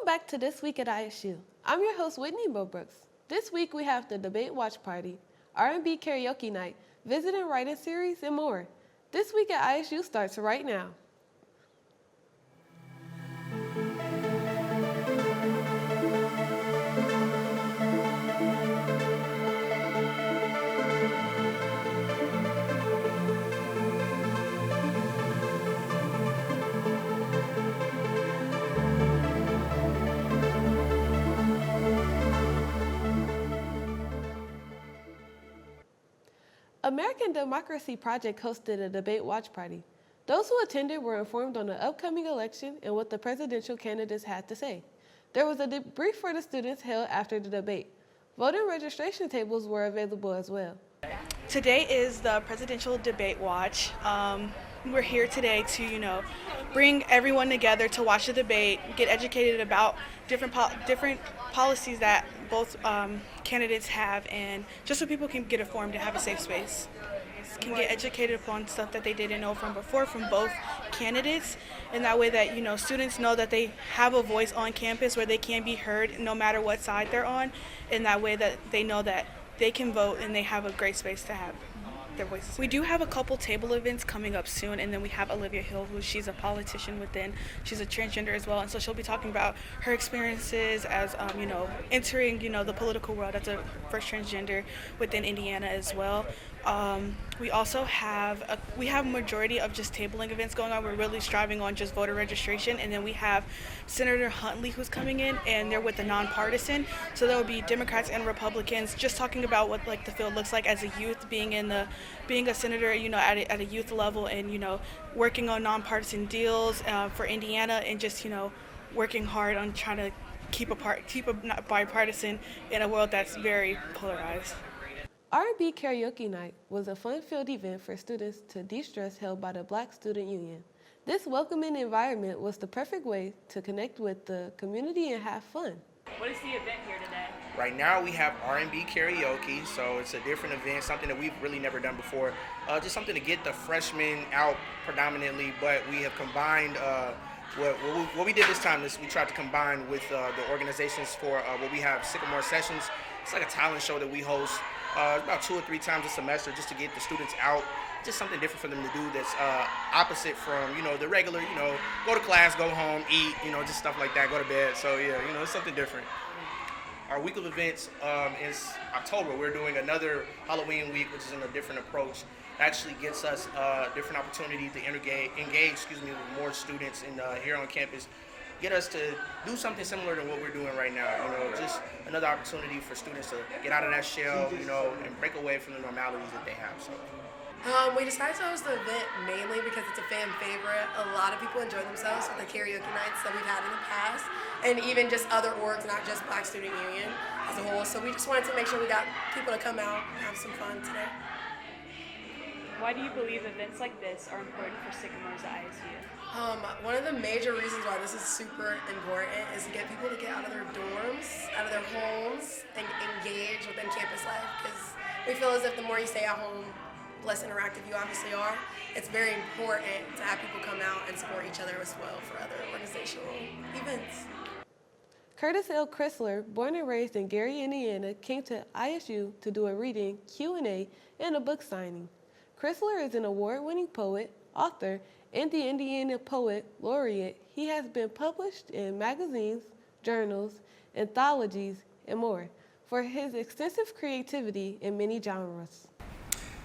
Welcome back to This Week at ISU. I'm your host, Whitney Bobrooks. This week we have the Debate Watch Party, R&B Karaoke Night, Visit and Writing Series, and more. This Week at ISU starts right now. American Democracy Project hosted a debate watch party. Those who attended were informed on the upcoming election and what the presidential candidates had to say. There was a debrief for the students held after the debate. Voter registration tables were available as well. Today is the presidential debate watch. We're here today to, bring everyone together to watch the debate, get educated about different policies that both candidates have, and just so people can get informed and have a safe space. Can get educated upon stuff that they didn't know from before from both candidates, and that way that students know that they have a voice on campus where they can be heard no matter what side they're on, and that way that they know that they can vote and they have a great space to have their voices. We do have a couple table events coming up soon, and then we have Olivia Hill, she's a politician within. She's a transgender as well, and so she'll be talking about her experiences as entering the political world as a first transgender within Indiana as well. We also have a majority of just tabling events going on. We're really striving on just voter registration, and then we have Senator Huntley who's coming in, and they're with the nonpartisan. So there will be Democrats and Republicans just talking about what the field looks like as a youth, being a senator, at a youth level, and working on nonpartisan deals for Indiana, and just working hard on trying to keep a bipartisan in a world that's very polarized. R&B Karaoke Night was a fun-filled event for students to de-stress held by the Black Student Union. This welcoming environment was the perfect way to connect with the community and have fun. What is the event here today? Right now we have R&B karaoke, so it's a different event, something that we've really never done before. Just something to get the freshmen out predominantly, but we have combined what we did this time is we tried to combine with the organizations for what we have Sycamores sessions. It's like a talent show that we host about 2 or 3 times a semester just to get the students out, just something different for them to do that's opposite from, the regular, go to class, go home, eat, just stuff like that, go to bed. So yeah, it's something different. Our week of events is October. We're doing another Halloween week, which is in a different approach. It actually gets us different opportunity to engage with more students here on campus. Get us to do something similar to what we're doing right now. Just another opportunity for students to get out of that shell, and break away from the normalities that they have. So. We decided to host the event mainly because it's a fan favorite. A lot of people enjoy themselves with the karaoke nights that we've had in the past, and even just other orgs, not just Black Student Union as a whole. So we just wanted to make sure we got people to come out and have some fun today. Why do you believe events like this are important for Sycamores at ISU? One of the major reasons why this is super important is to get people to get out of their dorms, out of their homes, and engage within campus life, because we feel as if the more you stay at home, less interactive you obviously are. It's very important to have people come out and support each other as well for other organizational events. Curtis L. Chrysler, born and raised in Gary, Indiana, came to ISU to do a reading, Q&A, and a book signing. Chrysler is an award-winning poet, author, and the Indiana Poet Laureate. He has been published in magazines, journals, anthologies, and more for his extensive creativity in many genres.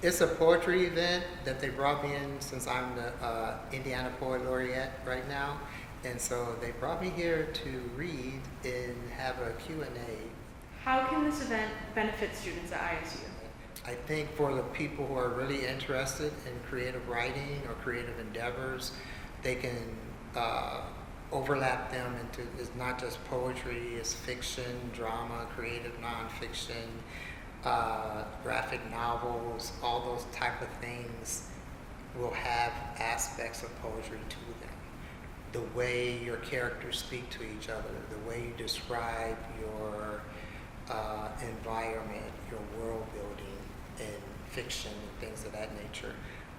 It's a poetry event that they brought me in since I'm the Indiana Poet Laureate right now. And so they brought me here to read and have a Q&A. How can this event benefit students at ISU? I think for the people who are really interested in creative writing or creative endeavors, they can overlap them into, it's not just poetry, it's fiction, drama, creative nonfiction, graphic novels, all those type of things will have aspects of poetry to them. The way your characters speak to each other, the way you describe your environment, your world building in fiction and things of that nature,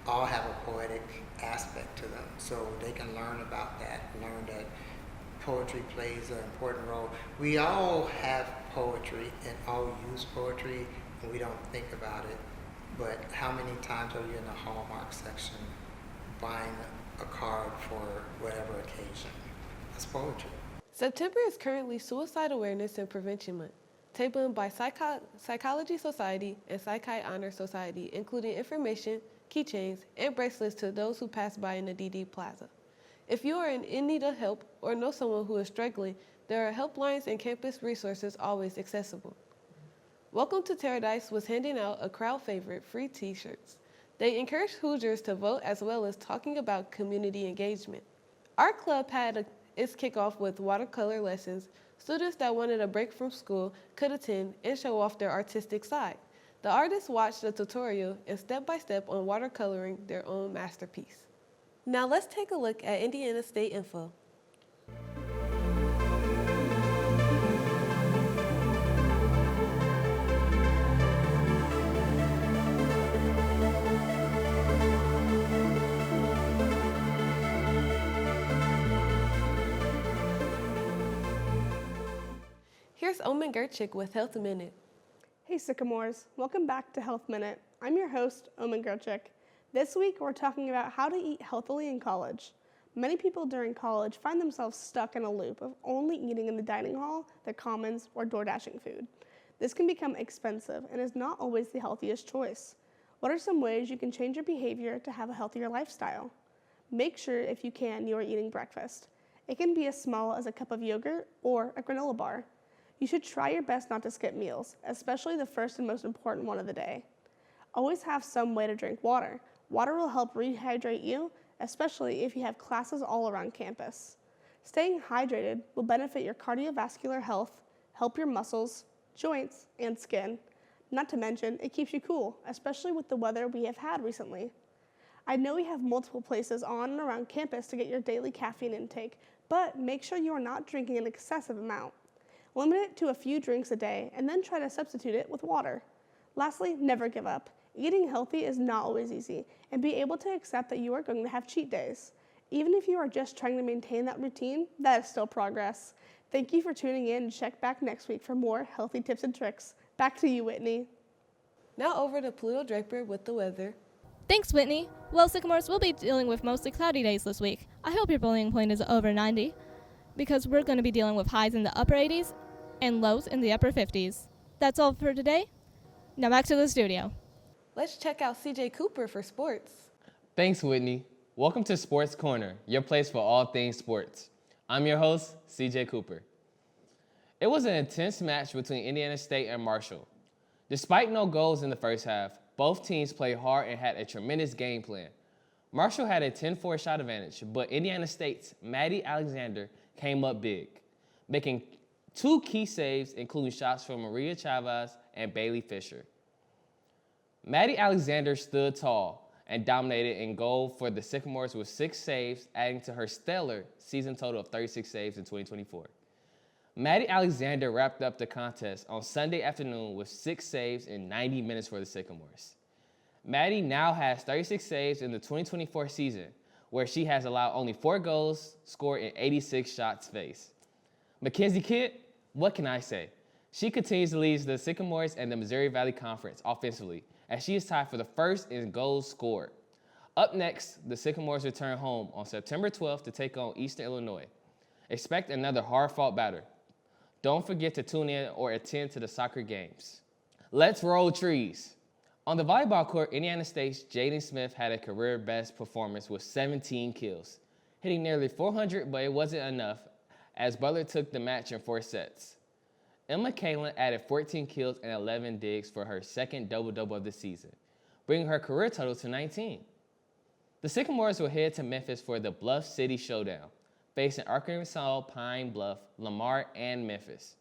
all have a poetic aspect to them. So they can learn about that, learn that poetry plays an important role. We all have poetry and all use poetry, and we don't think about it. But how many times are you in the Hallmark section buying a card for whatever occasion? That's poetry. September is currently Suicide Awareness and Prevention Month, tabled by Psychology Society and Psychi Honor Society, including information, keychains, and bracelets to those who pass by in the DD Plaza. If you are in need of help or know someone who is struggling, there are helplines and campus resources always accessible. Welcome to Paradise was handing out a crowd favorite, free t-shirts. They encourage Hoosiers to vote as well as talking about community engagement. Our club had its kickoff with watercolor lessons. Students that wanted a break from school could attend and show off their artistic side. The artists watched a tutorial and step-by-step on watercoloring their own masterpiece. Now let's take a look at Indiana State info. Here's Omen Gurchiek with Health Minute. Hey Sycamores, welcome back to Health Minute. I'm your host, Omen Gurchiek. This week we're talking about how to eat healthily in college. Many people during college find themselves stuck in a loop of only eating in the dining hall, the commons, or door dashing food. This can become expensive and is not always the healthiest choice. What are some ways you can change your behavior to have a healthier lifestyle? Make sure, if you can, you are eating breakfast. It can be as small as a cup of yogurt or a granola bar. You should try your best not to skip meals, especially the first and most important one of the day. Always have some way to drink water. Water will help rehydrate you, especially if you have classes all around campus. Staying hydrated will benefit your cardiovascular health, help your muscles, joints, and skin. Not to mention, it keeps you cool, especially with the weather we have had recently. I know we have multiple places on and around campus to get your daily caffeine intake, but make sure you are not drinking an excessive amount. Limit it to a few drinks a day and then try to substitute it with water. Lastly, never give up. Eating healthy is not always easy, and be able to accept that you are going to have cheat days. Even if you are just trying to maintain that routine, that is still progress. Thank you for tuning in and check back next week for more healthy tips and tricks. Back to you, Whitney. Now over to Pluto Draper with the weather. Thanks, Whitney. Well, Sycamores, we'll be dealing with mostly cloudy days this week. I hope your boiling point is over 90, because we're going to be dealing with highs in the upper 80s and lows in the upper 50s. That's all for today. Now back to the studio. Let's check out CJ Cooper for sports. Thanks, Whitney. Welcome to Sports Corner, your place for all things sports. I'm your host, CJ Cooper. It was an intense match between Indiana State and Marshall. Despite no goals in the first half, both teams played hard and had a tremendous game plan. Marshall had a 10-4 shot advantage, but Indiana State's Maddie Alexander came up big, making 2 key saves, including shots from Maria Chavez and Bailey Fisher. Maddie Alexander stood tall and dominated in goal for the Sycamores with 6 saves, adding to her stellar season total of 36 saves in 2024. Maddie Alexander wrapped up the contest on Sunday afternoon with 6 saves in 90 minutes for the Sycamores. Maddie now has 36 saves in the 2024 season, where she has allowed only 4 goals scored in 86 shots faced. Mackenzie Kidd, what can I say? She continues to lead the Sycamores and the Missouri Valley Conference offensively, as she is tied for the first in goals scored. Up next, the Sycamores return home on September 12th to take on Eastern Illinois. Expect another hard-fought battle. Don't forget to tune in or attend to the soccer games. Let's roll trees. On the volleyball court, Indiana State's Jaden Smith had a career-best performance with 17 kills, hitting nearly 400, but it wasn't enough, as Butler took the match in 4 sets. Emma Kalen added 14 kills and 11 digs for her second double-double of the season, bringing her career total to 19. The Sycamores will head to Memphis for the Bluff City Showdown, facing Arkansas, Pine Bluff, Lamar, and Memphis.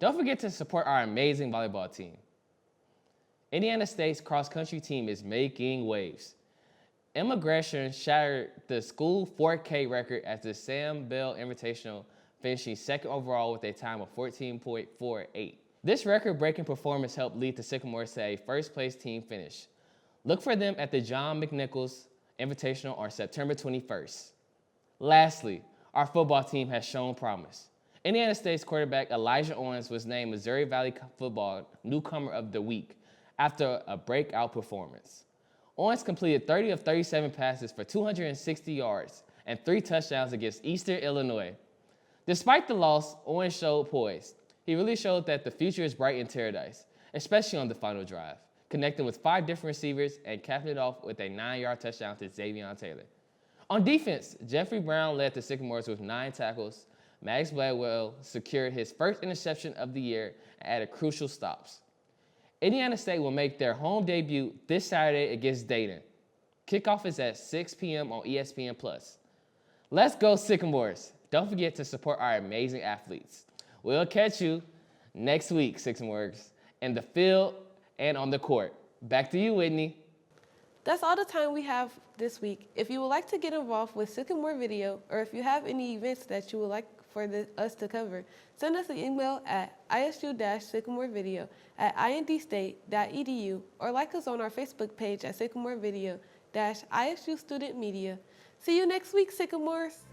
Don't forget to support our amazing volleyball team. Indiana State's cross-country team is making waves. Emma Gresham shattered the school 4K record at the Sam Bell Invitational, finishing second overall with a time of 14.48. This record-breaking performance helped lead the Sycamores to a first-place team finish. Look for them at the John McNichols Invitational on September 21st. Lastly, our football team has shown promise. Indiana State's quarterback Elijah Owens was named Missouri Valley Football Newcomer of the Week after a breakout performance. Owens completed 30 of 37 passes for 260 yards and 3 touchdowns against Eastern Illinois. Despite the loss, Owens showed poise. He really showed that the future is bright in Paradise, especially on the final drive, connecting with 5 different receivers and capping it off with a 9-yard touchdown to Xavion Taylor. On defense, Jeffrey Brown led the Sycamores with 9 tackles. Max Bladwell secured his first interception of the year and added crucial stops. Indiana State will make their home debut this Saturday against Dayton. Kickoff is at 6 p.m. on ESPN+. Let's go Sycamores. Don't forget to support our amazing athletes. We'll catch you next week, Sycamores, in the field and on the court. Back to you, Whitney. That's all the time we have this week. If you would like to get involved with Sycamore Video, or if you have any events that you would like for us to cover, send us an email at isu-sycamorevideo@indstate.edu or like us on our Facebook page at Sycamore Video-ISU Student Media. See you next week, Sycamores.